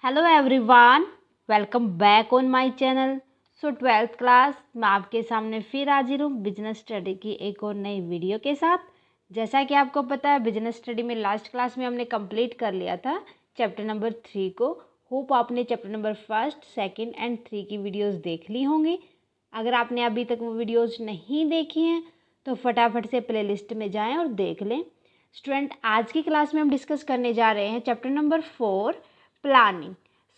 Hello everyone, welcome back on my channel. So 12th class मैं आपके सामने फिर हाजिर हूँ बिजनेस स्टडी की एक और नई वीडियो के साथ। जैसा कि आपको पता है, बिजनेस स्टडी में लास्ट क्लास में हमने कंप्लीट कर लिया था चैप्टर नंबर 3 को। होप आपने चैप्टर नंबर 1, 2 एंड 3 की वीडियोस देख ली होंगी। अगर आपने अभी तक वो वीडियोस नहीं देखी हैं तो फटाफट से प्लेलिस्ट में जाएँ और देख लें। स्टूडेंट, आज की क्लास में हम डिस्कस करने जा रहे हैं chapter number 4, planning.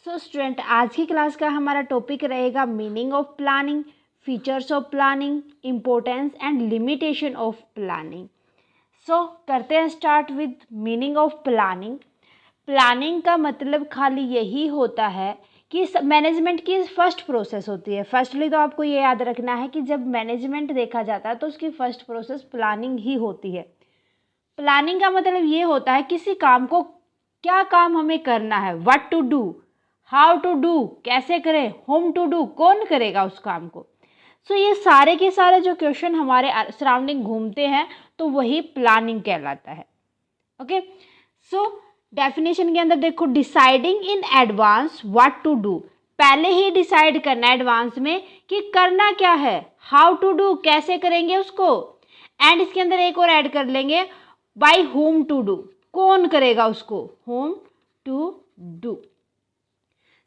So student, आज की क्लास का हमारा टॉपिक रहेगा meaning of planning, features of planning, importance and limitation of planning. So करते हैं start with meaning of planning. Planning का मतलब खाली यही होता है कि मैनेजमेंट की फर्स्ट प्रोसेस होती है। फर्स्टली तो आपको ये याद रखना है कि जब मैनेजमेंट देखा जाता है तो उसकी फर्स्ट प्रोसेस प्लानिंग ही होती है। प्लानिंग का मतलब ये होता है किसी काम को, क्या काम हमें करना है, what to do, how to do, कैसे करें, होम टू डू, कौन करेगा उस काम को। सो ये सारे के सारे जो क्वेश्चन हमारे सराउंडिंग घूमते हैं तो वही प्लानिंग कहलाता है। ओके, सो डेफिनेशन के अंदर देखो, deciding in advance what to do, पहले ही डिसाइड करना एडवांस में कि करना क्या है, हाउ टू डू, कैसे करेंगे उसको, एंड इसके अंदर एक और ऐड कर लेंगे, बाय होम टू डू, कौन करेगा उसको, whom to do.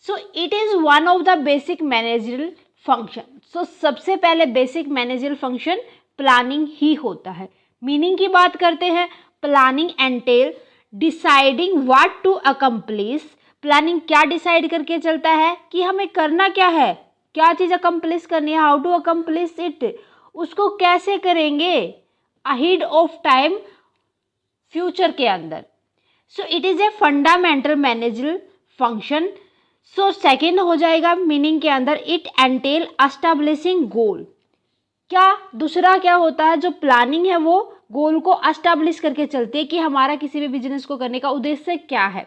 So it is one of the basic managerial function. So सबसे पहले बेसिक मैनेजरल फंक्शन प्लानिंग ही होता है। मीनिंग की बात करते हैं, planning entail deciding what to accomplish. Planning क्या डिसाइड करके चलता है कि हमें करना क्या है, क्या चीज़ अकम्प्लिश करनी है, हाउ टू अकम्प्लिश इट, उसको कैसे करेंगे अहेड ऑफ टाइम, फ्यूचर के अंदर। So it is a fundamental managerial function. So second हो जाएगा मीनिंग के अंदर, इट एंटेल एस्टैब्लिशिंग गोल। क्या दूसरा क्या होता है, जो प्लानिंग है वो गोल को एस्टैब्लिश करके चलती है कि हमारा किसी भी बिजनेस को करने का उद्देश्य क्या है।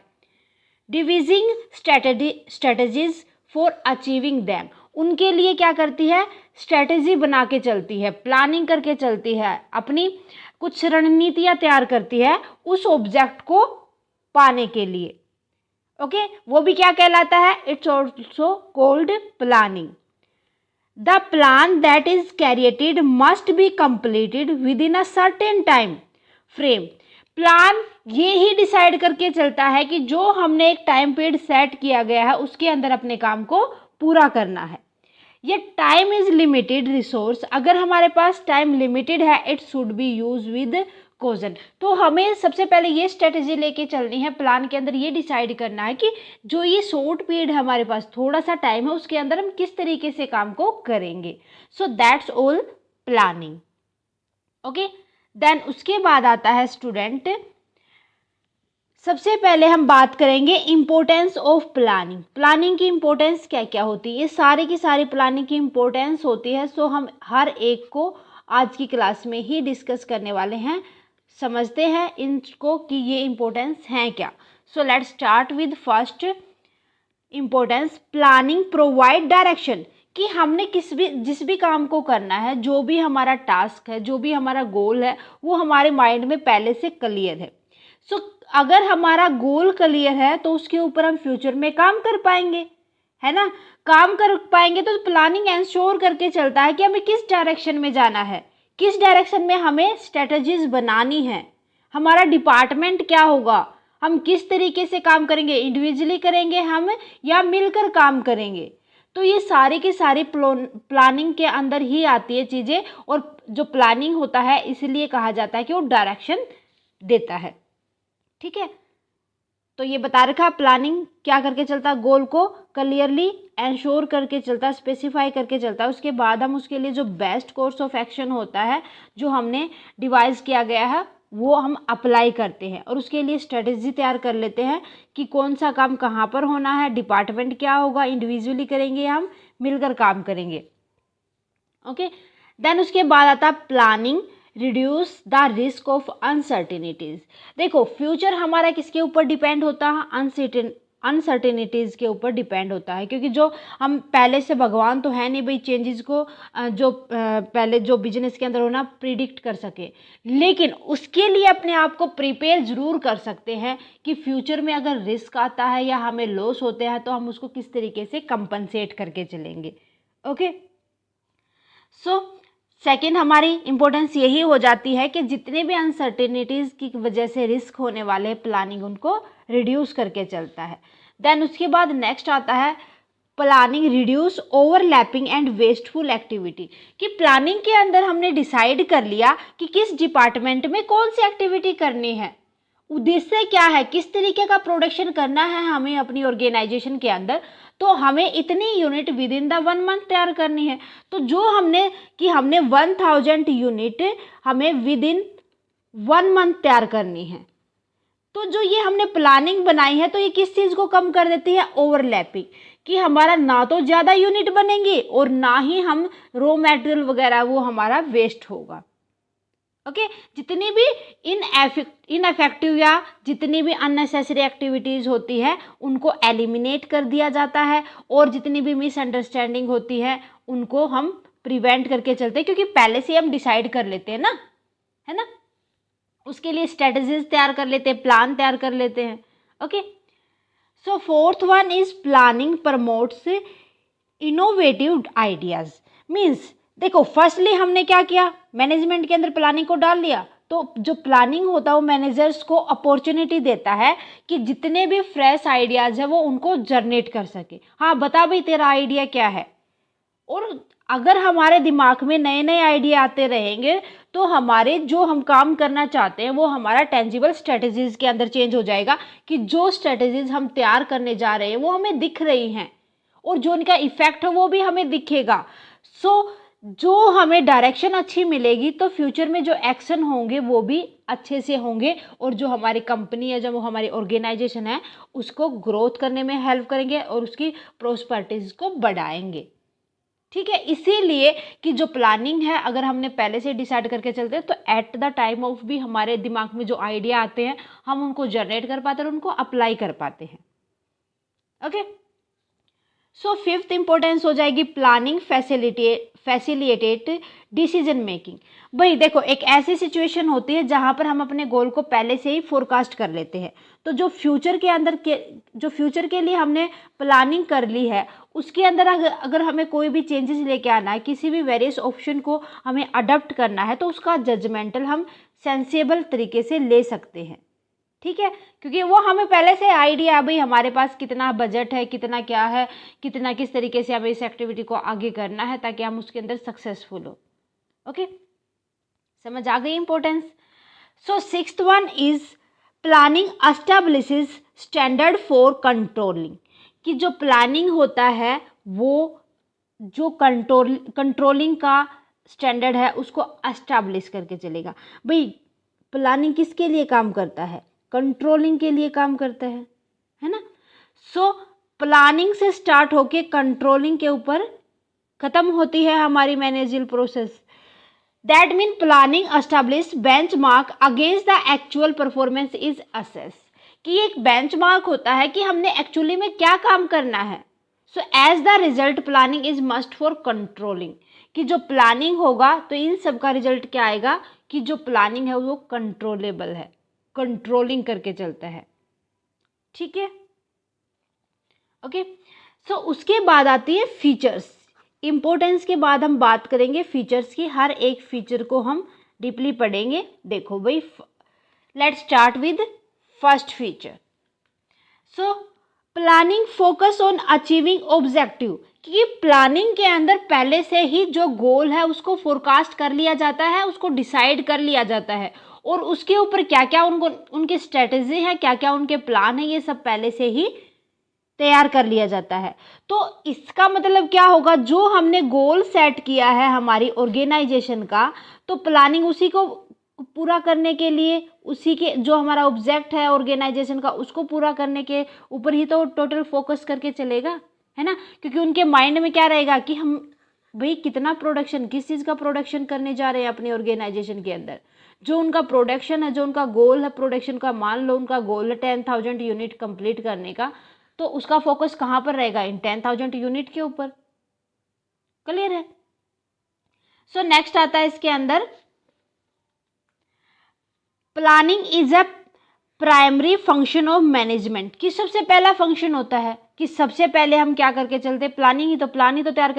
डिविजिंग स्ट्रेटजीज फॉर अचीविंग दैम, उनके लिए क्या करती है, स्ट्रेटजी बना के चलती है, प्लानिंग करके चलती है, अपनी कुछ रणनीतियाँ तैयार करती है उस ऑब्जेक्ट को पाने के लिए। ओके, वो भी क्या कहलाता है, it's also called planning. The plan that is created must be completed within a certain time frame. Plan ये ही डिसाइड करके चलता है कि जो हमने एक टाइम पीरियड सेट किया गया है उसके अंदर अपने काम को पूरा करना है। ये टाइम इज लिमिटेड रिसोर्स, अगर हमारे पास टाइम लिमिटेड है, it should be use with cogen. तो हमें सबसे पहले ये स्ट्रेटेजी लेके चलनी है, प्लान के अंदर ये डिसाइड करना है कि जो ये शॉर्ट पीरियड हमारे पास थोड़ा सा टाइम है उसके अंदर हम किस तरीके से काम को करेंगे। So that's all planning. Okay, then उसके बाद आता है स्टूडेंट, सबसे पहले हम बात करेंगे इम्पोर्टेंस ऑफ प्लानिंग। प्लानिंग की इम्पोर्टेंस क्या क्या होती है, ये सारी की सारी प्लानिंग की इम्पोर्टेंस होती है। सो हम हर एक को आज की क्लास में ही डिस्कस करने वाले हैं, समझते हैं इनको कि ये इम्पोर्टेंस हैं क्या। So let's start with first importance, planning provide direction, कि हमने जिस भी काम को करना है, जो भी हमारा टास्क है, जो भी हमारा गोल है, वो हमारे माइंड में पहले से क्लियर है। सो अगर हमारा गोल क्लियर है तो उसके ऊपर हम फ्यूचर में काम कर पाएंगे, है ना। काम कर पाएंगे तो प्लानिंग एंश्योर करके चलता है कि हमें किस डायरेक्शन में जाना है, किस डायरेक्शन में हमें स्ट्रेटजीज बनानी है, हमारा डिपार्टमेंट क्या होगा, हम किस तरीके से काम करेंगे, इंडिविजुअली करेंगे हम या मिलकर काम करेंगे। तो ये सारी की सारी प्लानिंग के अंदर ही आती है चीज़ें, और जो प्लानिंग होता है इसलिए कहा जाता है कि वो डायरेक्शन देता है। ठीक है, तो ये बता रखा प्लानिंग क्या करके चलता है, गोल को क्लियरली एंश्योर करके चलता है, स्पेसिफाई करके चलता है। उसके बाद हम उसके लिए जो बेस्ट कोर्स ऑफ एक्शन होता है, जो हमने डिवाइस किया गया है, वो हम अप्लाई करते हैं और उसके लिए स्ट्रेटेजी तैयार कर लेते हैं कि कौन सा काम कहाँ पर होना है, डिपार्टमेंट क्या होगा, इंडिविजुअली करेंगे हम मिलकर काम करेंगे। ओके, देन उसके बाद आता planning reduce the risk of uncertainties. देखो, फ्यूचर हमारा किसके ऊपर डिपेंड होता है, अनसर्टेनिटीज़ के ऊपर डिपेंड होता है, क्योंकि जो हम पहले से भगवान तो है नहीं भाई चेंजेस को जो पहले जो बिजनेस के अंदर होना प्रिडिक्ट कर सके, लेकिन उसके लिए अपने आप को प्रिपेयर ज़रूर कर सकते हैं कि फ्यूचर में अगर रिस्क आता है या हमें लॉस होते हैं तो हम उसको किस तरीके से कंपनसेट करके चलेंगे। ओके, सो सेकेंड हमारी इम्पोर्टेंस यही हो जाती है कि जितने भी अनसर्टेनिटीज़ की वजह से रिस्क होने वाले प्लानिंग उनको रिड्यूस करके चलता है। देन उसके बाद नेक्स्ट आता है planning reduce overlapping and wasteful activity, कि प्लानिंग के अंदर हमने डिसाइड कर लिया कि किस डिपार्टमेंट में कौन सी एक्टिविटी करनी है, उद्देश्य क्या है, किस तरीके का प्रोडक्शन करना है हमें अपनी ऑर्गेनाइजेशन के अंदर, तो हमें इतनी unit with in the 1 month तैयार करनी है। तो जो हमने 1000 यूनिट हमें विद इन 1 मंथ तैयार करनी है, तो जो ये हमने प्लानिंग बनाई है तो ये किस चीज़ को कम कर देती है, ओवरलैपिंग, कि हमारा ना तो ज़्यादा यूनिट बनेंगे और ना ही हम रॉ मटेरियल वगैरह वो हमारा वेस्ट होगा। ओके, जितनी भी इनएफेक्टिव या जितनी भी अननेसेसरी एक्टिविटीज़ होती है उनको एलिमिनेट कर दिया जाता है, और जितनी भी मिसअंडरस्टैंडिंग होती है उनको हम प्रिवेंट करके चलते हैं, क्योंकि पहले से हम डिसाइड कर लेते हैं ना, है ना, उसके लिए स्ट्रेटजीज तैयार कर लेते हैं, प्लान तैयार कर लेते हैं। Okay, so fourth one is planning promotes innovative ideas. Means देखो, फर्स्टली हमने क्या किया, मैनेजमेंट के अंदर प्लानिंग को डाल लिया, तो जो प्लानिंग होता है वो मैनेजर्स को अपॉर्चुनिटी देता है कि जितने भी फ्रेश आइडियाज़ है वो उनको जनरेट कर सके। हाँ, बता भाई तेरा आइडिया क्या है। और अगर हमारे दिमाग में नए नए आइडिया आते रहेंगे तो हमारे जो हम काम करना चाहते हैं वो हमारा टेंजिबल स्ट्रेटजीज के अंदर चेंज हो जाएगा, कि जो स्ट्रेटजीज हम तैयार करने जा रहे हैं वो हमें दिख रही हैं और जो उनका इफेक्ट है वो भी हमें दिखेगा। सो जो हमें डायरेक्शन अच्छी मिलेगी तो फ्यूचर में जो एक्शन होंगे वो भी अच्छे से होंगे, और जो हमारी कंपनी है, जो वो हमारी ऑर्गेनाइजेशन है उसको ग्रोथ करने में हेल्प करेंगे और उसकी प्रोस्पेरिटीज को बढ़ाएंगे। ठीक है, इसीलिए कि जो प्लानिंग है अगर हमने पहले से डिसाइड करके चलते हैं तो एट द टाइम ऑफ भी हमारे दिमाग में जो आइडिया आते हैं हम उनको जनरेट कर पाते हैं और उनको अप्लाई कर पाते हैं। ओके, सो फिफ्थ इंपॉर्टेंस हो जाएगी प्लानिंग फैसिलिटेट डिसीजन मेकिंग। भाई देखो, एक ऐसी सिचुएशन होती है जहां पर हम अपने गोल को पहले से ही फोरकास्ट कर लेते हैं, तो जो फ्यूचर के लिए हमने प्लानिंग कर ली है उसके अंदर अगर हमें कोई भी चेंजेस लेके आना है, किसी भी वेरियस ऑप्शन को हमें अडॉप्ट करना है, तो उसका जजमेंटल हम सेंसेबल तरीके से ले सकते हैं। ठीक है, क्योंकि वो हमें पहले से आइडिया है भाई हमारे पास कितना बजट है, कितना क्या है, कितना किस तरीके से हमें इस एक्टिविटी को आगे करना है ताकि हम उसके अंदर सक्सेसफुल हो। ओके, समझ आ गई importance. So sixth one is planning establishes standard for controlling, कि जो प्लानिंग होता है वो जो कंट्रोलिंग का स्टैंडर्ड है उसको एस्टैब्लिश करके चलेगा। भाई प्लानिंग किसके लिए काम करता है, कंट्रोलिंग के लिए काम करता है ना। सो प्लानिंग से स्टार्ट होके कंट्रोलिंग के ऊपर खत्म होती है हमारी managerial process. That mean planning establish benchmark against the actual performance is assess, कि एक बेंचमार्क होता है कि हमने एक्चुअली में क्या काम करना है। So as the result planning is must for controlling, कि जो प्लानिंग होगा तो इन सब का रिजल्ट क्या आएगा कि जो प्लानिंग है वो कंट्रोलेबल है, कंट्रोलिंग करके चलता है। ठीक है, ओके। सो उसके बाद आती है फीचर्स। इंपॉर्टेंस के बाद हम बात करेंगे फीचर्स की, हर एक फीचर को हम डीपली पढ़ेंगे। देखो भाई, let's start with first feature. So planning focus on achieving objective, कि प्लानिंग के अंदर पहले से ही जो गोल है उसको फोरकास्ट कर लिया जाता है, उसको डिसाइड कर लिया जाता है, और उसके ऊपर क्या क्या उनकी स्ट्रेटेजी है, क्या क्या उनके प्लान है, ये सब पहले से ही तैयार कर लिया जाता है। तो इसका मतलब क्या होगा, जो हमने गोल सेट किया है हमारी ऑर्गेनाइजेशन का, तो प्लानिंग उसी को पूरा करने के लिए, उसी के जो हमारा ऑब्जेक्ट है ऑर्गेनाइजेशन का उसको पूरा करने के ऊपर ही तो टोटल फोकस करके चलेगा, है ना। क्योंकि उनके माइंड में क्या रहेगा कि हम भाई कितना प्रोडक्शन, किस चीज़ का प्रोडक्शन करने जा रहे हैं अपनी ऑर्गेनाइजेशन के अंदर। जो उनका प्रोडक्शन है, जो उनका गोल है प्रोडक्शन का, मान लो उनका गोल है 10,000 यूनिट कंप्लीट करने का, तो उसका फोकस कहाँ पर रहेगा, इन 10,000 यूनिट के ऊपर। क्लियर है। सो नेक्स्ट आता है इसके अंदर, planning is a primary function of management, कि सबसे पहला फंक्शन होता है कि सबसे पहले हम क्या करके चलते हैं, प्लानिंग ही तो तैयार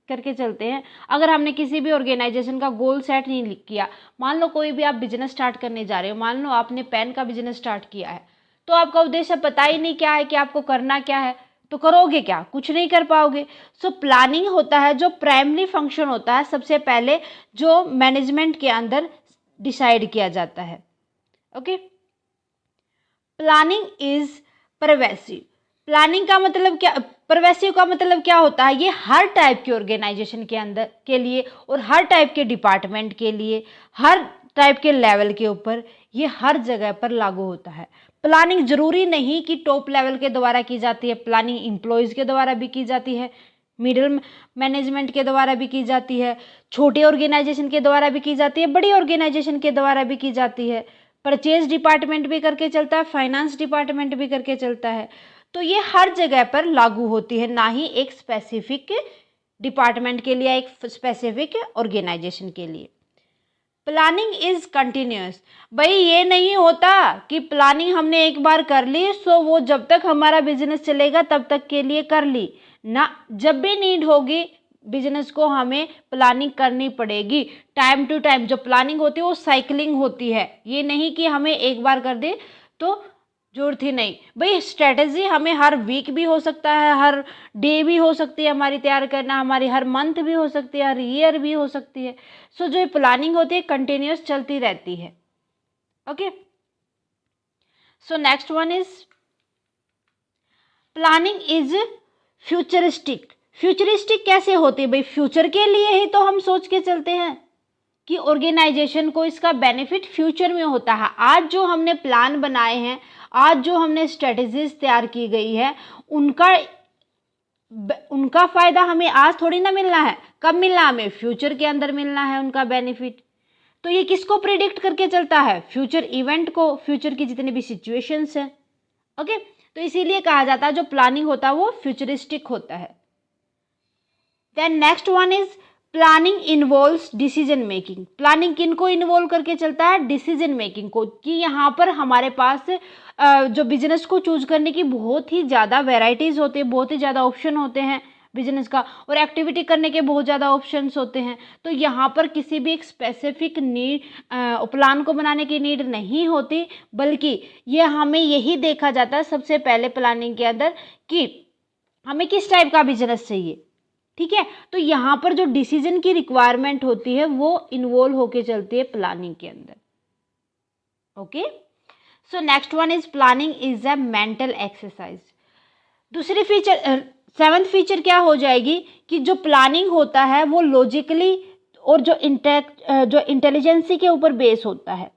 करके चलते हैं। अगर हमने किसी भी ऑर्गेनाइजेशन का गोल सेट नहीं किया, मान लो कोई भी आप बिजनेस स्टार्ट करने जा रहे हो, मान लो आपने पेन का बिजनेस स्टार्ट किया है, तो आपका उद्देश्य पता ही नहीं क्या है कि आपको करना क्या है, तो करोगे क्या, कुछ नहीं कर पाओगे। सो प्लानिंग होता है जो प्राइमरी फंक्शन होता है, सबसे पहले जो मैनेजमेंट के अंदर डिसाइड किया जाता है। Okay, planning is pervasive. Planning का मतलब क्या, परवेसिव का मतलब क्या होता है, ये हर टाइप के ऑर्गेनाइजेशन के अंदर के लिए और हर टाइप के डिपार्टमेंट के लिए, हर टाइप के लेवल के ऊपर ये हर जगह पर लागू होता है। प्लानिंग जरूरी नहीं कि टॉप लेवल के द्वारा की जाती है, प्लानिंग एम्प्लॉयज़ के द्वारा भी की जाती है, मिडिल मैनेजमेंट के द्वारा भी की जाती है, छोटे ऑर्गेनाइजेशन के द्वारा भी की जाती है, बड़ी ऑर्गेनाइजेशन के द्वारा भी की जाती है, परचेज डिपार्टमेंट भी करके चलता है, फाइनेंस डिपार्टमेंट भी करके चलता है। तो ये हर जगह पर लागू होती है, ना ही एक स्पेसिफिक डिपार्टमेंट के लिए, एक स्पेसिफिक ऑर्गेनाइजेशन के लिए। Planning is continuous. भाई ये नहीं होता कि प्लानिंग हमने एक बार कर ली सो वो जब तक हमारा बिजनेस चलेगा तब तक के लिए कर ली ना, जब भी नीड होगी बिजनेस को हमें प्लानिंग करनी पड़ेगी। टाइम टू टाइम जो प्लानिंग होती है वो साइकिलिंग होती है, ये नहीं कि हमें एक बार कर दे तो जरूरत ही नहीं। भाई स्ट्रेटेजी हमें हर वीक भी हो सकता है, हर डे भी हो सकती है हमारी तैयार करना, हमारी हर मंथ भी हो सकती है, हर ईयर भी हो सकती है। सो जो प्लानिंग होती है कंटिन्यूस चलती रहती है। Okay, so next one is planning is futuristic. Futuristic कैसे होती है भाई, फ्यूचर के लिए ही तो हम सोच के चलते हैं कि ऑर्गेनाइजेशन को इसका बेनिफिट फ्यूचर में होता है। आज जो हमने प्लान बनाए हैं, आज जो हमने स्ट्रेटजीज तैयार की गई है, उनका फायदा हमें आज थोड़ी ना मिलना है, कब मिलना है हमें, फ्यूचर के अंदर मिलना है उनका बेनिफिट। तो ये किसको प्रिडिक्ट करके चलता है, फ्यूचर इवेंट को, फ्यूचर की जितनी भी सिचुएशंस हैं। ओके, तो इसीलिए कहा जाता है जो प्लानिंग होता है वो फ्यूचरिस्टिक होता है। Then next one is planning involves decision making. Planning किनको इन्वॉल्व करके चलता है, डिसीजन मेकिंग को, कि यहाँ पर हमारे पास जो बिजनेस को चूज करने की बहुत ही ज़्यादा वेराइटीज़ होती है, बहुत ही ज़्यादा ऑप्शन होते हैं बिजनेस का, और एक्टिविटी करने के बहुत ज़्यादा ऑप्शंस होते हैं। तो यहाँ पर किसी भी एक स्पेसिफिक नीड प्लान को बनाने की नीड नहीं होती, बल्कि ये हमें यही देखा जाता है सबसे पहले प्लानिंग के अंदर कि हमें किस टाइप का बिजनेस चाहिए। ठीक है, तो यहाँ पर जो डिसीजन की रिक्वायरमेंट होती है वो इन्वॉल्व होके चलती है प्लानिंग के अंदर। Okay, so next one is planning is a mental exercise. दूसरी फीचर, सेवंथ फीचर क्या हो जाएगी कि जो प्लानिंग होता है वो लॉजिकली और जो इंटेलिजेंसी के ऊपर बेस होता है,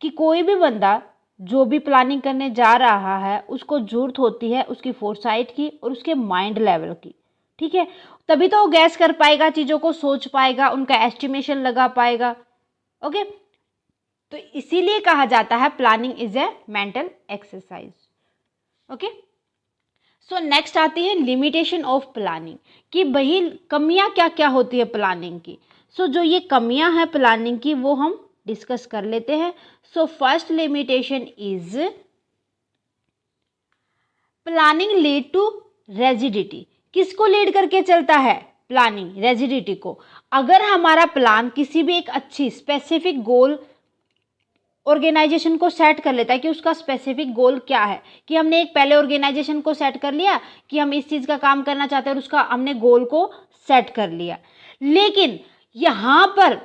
कि कोई भी बंदा जो भी प्लानिंग करने जा रहा है उसको जरूरत होती है उसकी फोरसाइट की और उसके माइंड लेवल की। ठीक है, तभी तो वो गैस कर पाएगा, चीज़ों को सोच पाएगा, उनका एस्टिमेशन लगा पाएगा। ओके, तो इसीलिए कहा जाता है planning is a mental exercise. Okay, so next आती है लिमिटेशन ऑफ प्लानिंग, कि भाई कमियां क्या क्या होती है प्लानिंग की। सो जो ये कमियां हैं प्लानिंग की वो हम डिस्कस कर लेते हैं। So first limitation is planning lead to rigidity. किसको लीड करके चलता है, प्लानिंग, रेजिडिटी को। अगर हमारा प्लान किसी भी एक अच्छी स्पेसिफिक गोल ऑर्गेनाइजेशन को सेट कर लेता है कि उसका स्पेसिफिक गोल क्या है, कि हमने एक पहले ऑर्गेनाइजेशन को सेट कर लिया कि हम इस चीज़ का काम करना चाहते हैं और उसका हमने गोल को सेट कर लिया, लेकिन यहाँ पर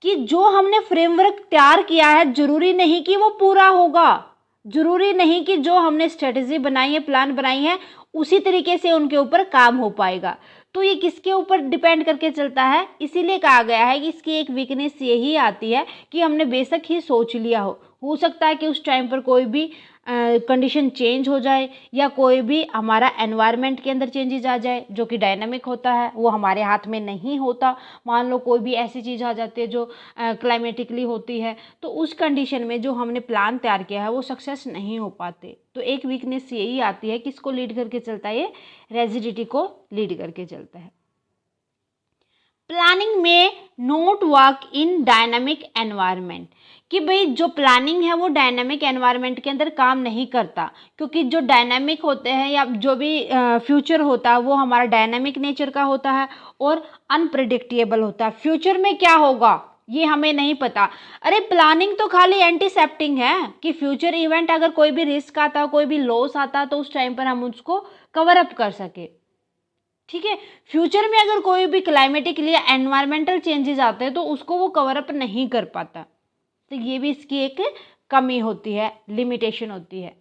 कि जो हमने फ्रेमवर्क तैयार किया है जरूरी नहीं कि वो पूरा होगा, जरूरी नहीं कि जो हमने स्ट्रेटजी बनाई है, प्लान बनाई है, उसी तरीके से उनके ऊपर काम हो पाएगा। तो ये किसके ऊपर डिपेंड करके चलता है, इसीलिए कहा गया है कि इसकी एक वीकनेस यही आती है कि हमने बेशक ही सोच लिया हो सकता है कि उस टाइम पर कोई भी कंडीशन चेंज हो जाए या कोई भी हमारा एनवायरनमेंट के अंदर चेंजेस आ जाए जो कि डायनामिक होता है, वो हमारे हाथ में नहीं होता। मान लो कोई भी ऐसी चीज़ आ जाती है जो क्लाइमेटिकली होती है, तो उस कंडीशन में जो हमने प्लान तैयार किया है वो सक्सेस नहीं हो पाते। तो एक वीकनेस यही आती है, किसको लीड करके चलता है, ये रिजिडिटी को लीड करके चलता है। प्लानिंग में note work in dynamic environment, कि भाई जो प्लानिंग है वो डायनामिक एनवायरनमेंट के अंदर काम नहीं करता, क्योंकि जो डायनामिक होते हैं या जो भी फ्यूचर होता है वो हमारा डायनामिक नेचर का होता है और अनप्रिडिक्टेबल होता है। फ्यूचर में क्या होगा ये हमें नहीं पता। अरे प्लानिंग तो खाली एंटीसेप्टिंग है कि फ्यूचर इवेंट अगर कोई भी रिस्क आता, कोई भी लॉस आता, तो उस टाइम पर हम उसको कवर अप कर सके। ठीक है, फ्यूचर में अगर कोई भी क्लाइमेटिक या एनवायरमेंटल चेंजेस आते हैं तो उसको वो कवर अप नहीं कर पाता। तो ये भी इसकी एक कमी होती है, लिमिटेशन होती है।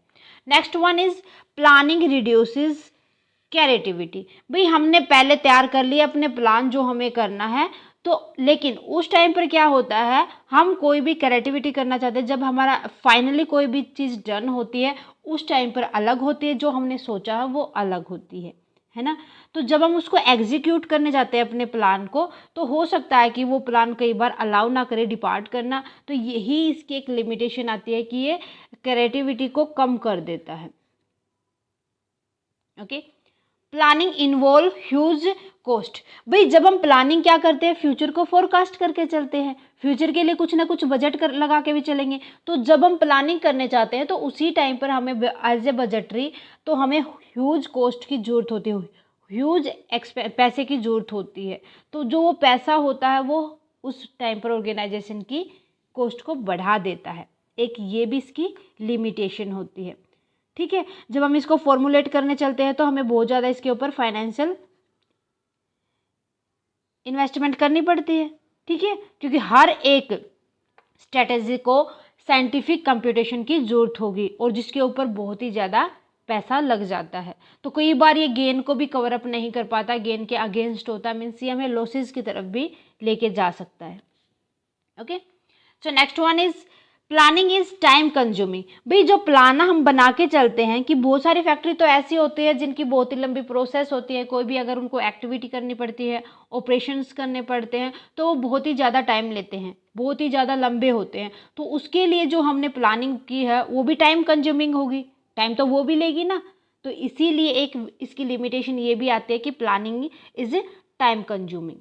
Next one is planning reduces creativity. भाई हमने पहले तैयार कर लिया अपने प्लान जो हमें करना है, तो लेकिन उस टाइम पर क्या होता है, हम कोई भी क्रिएटिविटी करना चाहते हैं, जब हमारा फाइनली कोई भी चीज़ डन होती है उस टाइम पर अलग होती है, जो हमने सोचा है वो अलग होती है ना। तो जब हम उसको एग्जीक्यूट करने जाते हैं अपने प्लान को, तो हो सकता है कि वो प्लान कई बार अलाउ ना करे डिपार्ट करना। तो यही इसकी एक लिमिटेशन आती है कि ये क्रिएटिविटी को कम कर देता है। Okay, planning involve huge cost. भाई जब हम प्लानिंग क्या करते हैं, फ्यूचर को फोरकास्ट करके चलते हैं, फ्यूचर के लिए कुछ ना कुछ बजट कर लगा के भी चलेंगे। तो जब हम प्लानिंग करने चाहते हैं तो उसी टाइम पर हमें एज ए बजटरी तो हमें ह्यूज कॉस्ट की ज़रूरत होती है, ह्यूज पैसे की ज़रूरत होती है। तो जो वो पैसा होता है वो उस टाइम पर ऑर्गेनाइजेशन की कॉस्ट को बढ़ा देता है। एक ये भी इसकी लिमिटेशन होती है। ठीक है, जब हम इसको फॉर्मुलेट करने चलते हैं तो हमें बहुत ज़्यादा इसके ऊपर फाइनेंशियल इन्वेस्टमेंट करनी पड़ती है। ठीक है, क्योंकि हर एक स्ट्रेटेजी को साइंटिफिक कंप्यूटेशन की ज़रूरत होगी और जिसके ऊपर बहुत ही ज़्यादा पैसा लग जाता है। तो कई बार ये गेन को भी कवर अप नहीं कर पाता, गेन के अगेंस्ट होता है, मीन्स ये हमें लॉसेस की तरफ भी लेके जा सकता है। Okay, so next one is planning is time consuming. भाई जो प्लान हम बना के चलते हैं कि बहुत सारी फैक्ट्री तो ऐसी होती है जिनकी बहुत ही लंबी प्रोसेस होती है, कोई भी अगर उनको एक्टिविटी करनी पड़ती है, ऑपरेशंस करने पड़ते हैं, तो वो बहुत ही ज़्यादा टाइम लेते हैं, बहुत ही ज़्यादा लंबे होते हैं। तो उसके लिए जो हमने प्लानिंग की है वो भी टाइम कंज्यूमिंग होगी, टाइम तो वो भी लेगी ना। तो इसीलिए एक इसकी लिमिटेशन ये भी आती है कि planning is time consuming.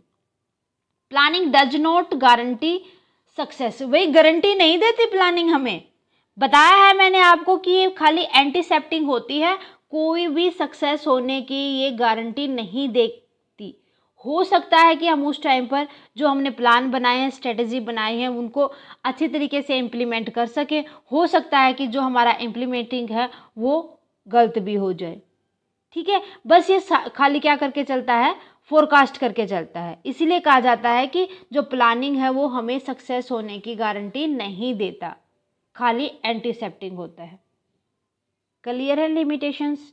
Planning does not guarantee success. वही गारंटी नहीं देती प्लानिंग, हमें बताया है मैंने आपको कि ये खाली एंटीसेप्टिंग होती है, कोई भी सक्सेस होने की ये गारंटी नहीं देती। हो सकता है कि हम उस टाइम पर जो हमने प्लान बनाए हैं, स्ट्रेटेजी बनाई है, उनको अच्छी तरीके से इम्प्लीमेंट कर सके। हो सकता है कि जो हमारा इम्प्लीमेंटिंग है वो गलत भी हो जाए। ठीक है, बस ये खाली क्या करके चलता है, फोरकास्ट करके चलता है। इसीलिए कहा जाता है कि जो प्लानिंग है वो हमें सक्सेस होने की गारंटी नहीं देता, खाली एंटीसेप्टिंग होता है। क्लियर है लिमिटेशंस?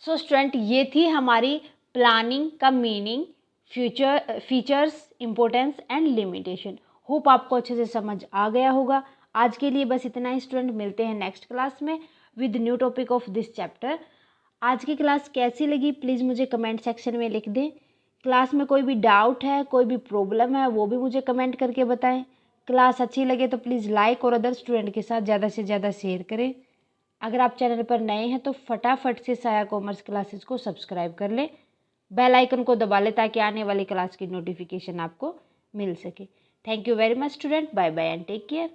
सो स्टूडेंट, ये थी हमारी प्लानिंग का meaning, future features, importance and limitation. Hope आपको अच्छे से समझ आ गया होगा। आज के लिए बस इतना ही स्टूडेंट, मिलते हैं नेक्स्ट क्लास में with new topic of this chapter. आज की क्लास कैसी लगी प्लीज़ मुझे कमेंट सेक्शन में लिख दें। क्लास में कोई भी डाउट है, कोई भी प्रॉब्लम है, वो भी मुझे कमेंट करके बताएं। क्लास अच्छी लगे तो प्लीज़ लाइक और अदर स्टूडेंट के साथ ज़्यादा से ज़्यादा शेयर करें। अगर आप चैनल पर नए हैं तो फटाफट से साया कॉमर्स क्लासेस को सब्सक्राइब कर लें, बेल आइकन को दबा लें ताकि आने वाली क्लास की नोटिफिकेशन आपको मिल सके। Thank you very much student, bye bye and take care.